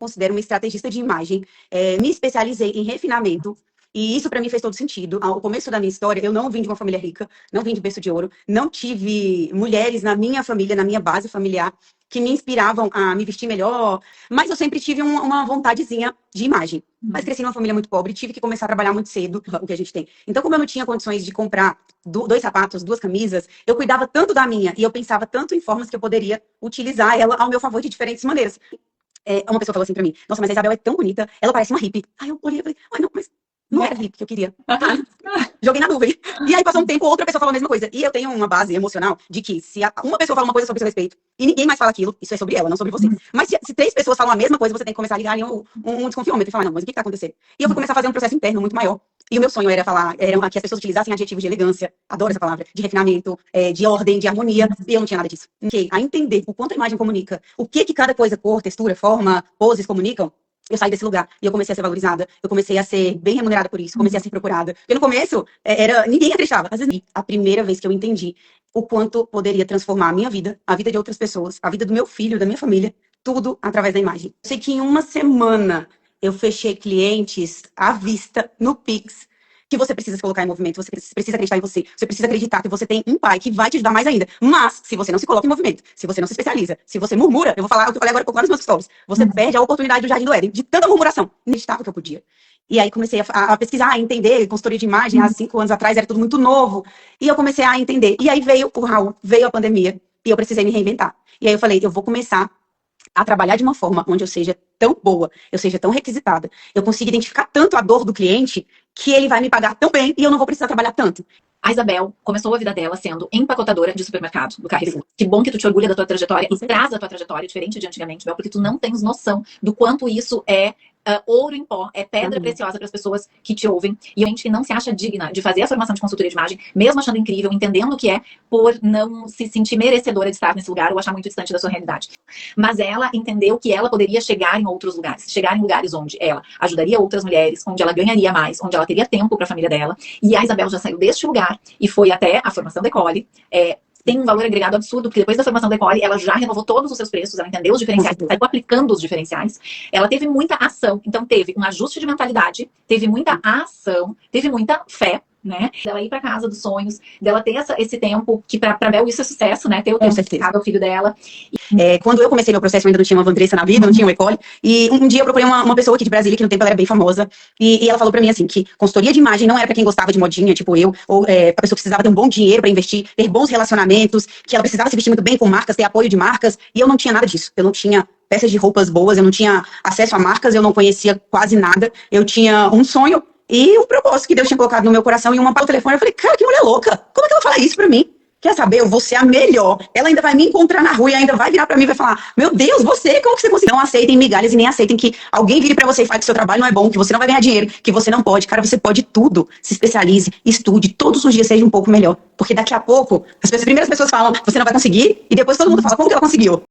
considero uma estrategista de imagem, me especializei em refinamento, e isso para mim fez todo sentido. Ao começo da minha história, eu não vim de uma família rica, não vim de berço de ouro, não tive mulheres na minha família, na minha base familiar, que me inspiravam a me vestir melhor, mas eu sempre tive uma vontadezinha de imagem. Mas cresci numa família muito pobre, tive que começar a trabalhar muito cedo, o que a gente tem. Então, como eu não tinha condições de comprar 2 sapatos, 2 camisas, eu cuidava tanto da minha, e eu pensava tanto em formas que eu poderia utilizar ela ao meu favor de diferentes maneiras. Uma pessoa falou assim pra mim: nossa, mas a Isabel é tão bonita, ela parece uma hippie. Aí eu olhei e falei: ai, não, mas não era hippie que eu queria. Joguei na nuvem. E aí passou um tempo, outra pessoa falou a mesma coisa. E eu tenho uma base emocional de que se uma pessoa fala uma coisa sobre seu respeito e ninguém mais fala aquilo, isso é sobre ela, não sobre você. Mas se 3 pessoas falam a mesma coisa, você tem que começar a ligar em um desconfiômetro e falar: não, mas o que tá acontecendo? E eu fui começar a fazer um processo interno muito maior. E o meu sonho era que as pessoas utilizassem adjetivos de elegância, adoro essa palavra, de refinamento, de ordem, de harmonia, e eu não tinha nada disso. A entender o quanto a imagem comunica, o que cada coisa, cor, textura, forma, poses comunicam, eu saí desse lugar e eu comecei a ser valorizada, eu comecei a ser bem remunerada por isso, comecei a ser procurada. Porque no começo, ninguém acreditava. Às vezes, a primeira vez que eu entendi o quanto poderia transformar a minha vida, a vida de outras pessoas, a vida do meu filho, da minha família, tudo através da imagem. Eu sei que em uma semana eu fechei clientes à vista no Pix, que você precisa se colocar em movimento, você precisa acreditar em você, você precisa acreditar que você tem um pai que vai te ajudar mais ainda. Mas, se você não se coloca em movimento, se você não se especializa, se você murmura, eu vou falar o que eu falei agora nos meus stories, você perde a oportunidade do Jardim do Éden, de tanta murmuração. Inacreditável que eu podia. E aí comecei a pesquisar, a entender, consultoria de imagem, há 5 anos atrás era tudo muito novo, e eu comecei a entender. E aí veio o Raul, veio a pandemia, e eu precisei me reinventar. E aí eu falei: eu vou começar a trabalhar de uma forma onde eu seja tão boa, eu seja tão requisitada, eu consiga identificar tanto a dor do cliente, que ele vai me pagar tão bem e eu não vou precisar trabalhar tanto. A Isabel começou a vida dela sendo empacotadora de supermercado do Carrefour. Que bom que tu te orgulha da tua trajetória e traz a tua trajetória diferente de antigamente, Bel, porque tu não tens noção do quanto isso é ouro em pó, é pedra preciosa para as pessoas que te ouvem. E a gente que não se acha digna de fazer a formação de consultoria de imagem, mesmo achando incrível, entendendo o que é, por não se sentir merecedora de estar nesse lugar ou achar muito distante da sua realidade. Mas ela entendeu que ela poderia chegar em outros lugares, chegar em lugares onde ela ajudaria outras mulheres, onde ela ganharia mais, onde ela teria tempo para a família dela. E a Isabel já saiu deste lugar e foi até a formação da Ecole. Tem um valor agregado absurdo, porque depois da formação da Ecole, ela já renovou todos os seus preços, ela entendeu os diferenciais, saiu aplicando os diferenciais, ela teve muita ação, então teve um ajuste de mentalidade, teve muita ação, teve muita fé, né? Dela ir pra casa dos sonhos, dela ter esse tempo, que pra Bel isso é sucesso, né? Ter o tempo dedicado ao filho dela. Quando eu comecei meu processo, eu ainda não tinha uma Vandressa na vida, não tinha um Ecole, e um dia eu procurei uma pessoa aqui de Brasília, que no tempo ela era bem famosa, e ela falou pra mim assim, que consultoria de imagem não era pra quem gostava de modinha, tipo eu, ou pra pessoa que precisava ter um bom dinheiro pra investir, ter bons relacionamentos, que ela precisava se vestir muito bem com marcas, ter apoio de marcas, e eu não tinha nada disso. Eu não tinha peças de roupas boas, eu não tinha acesso a marcas, eu não conhecia quase nada, eu tinha um sonho e um propósito que Deus tinha colocado no meu coração, e uma para o telefone, eu falei: cara, que mulher louca, como é que ela fala isso pra mim? Quer saber? Eu vou ser a melhor. Ela ainda vai me encontrar na rua e ainda vai virar pra mim e vai falar: meu Deus, você, como que você conseguiu? Não aceitem migalhas e nem aceitem que alguém vire pra você e fale que seu trabalho não é bom, que você não vai ganhar dinheiro, que você não pode. Cara, você pode tudo. Se especialize, estude, todos os dias seja um pouco melhor. Porque daqui a pouco, as primeiras pessoas falam: você não vai conseguir, e depois todo mundo fala: como que ela conseguiu?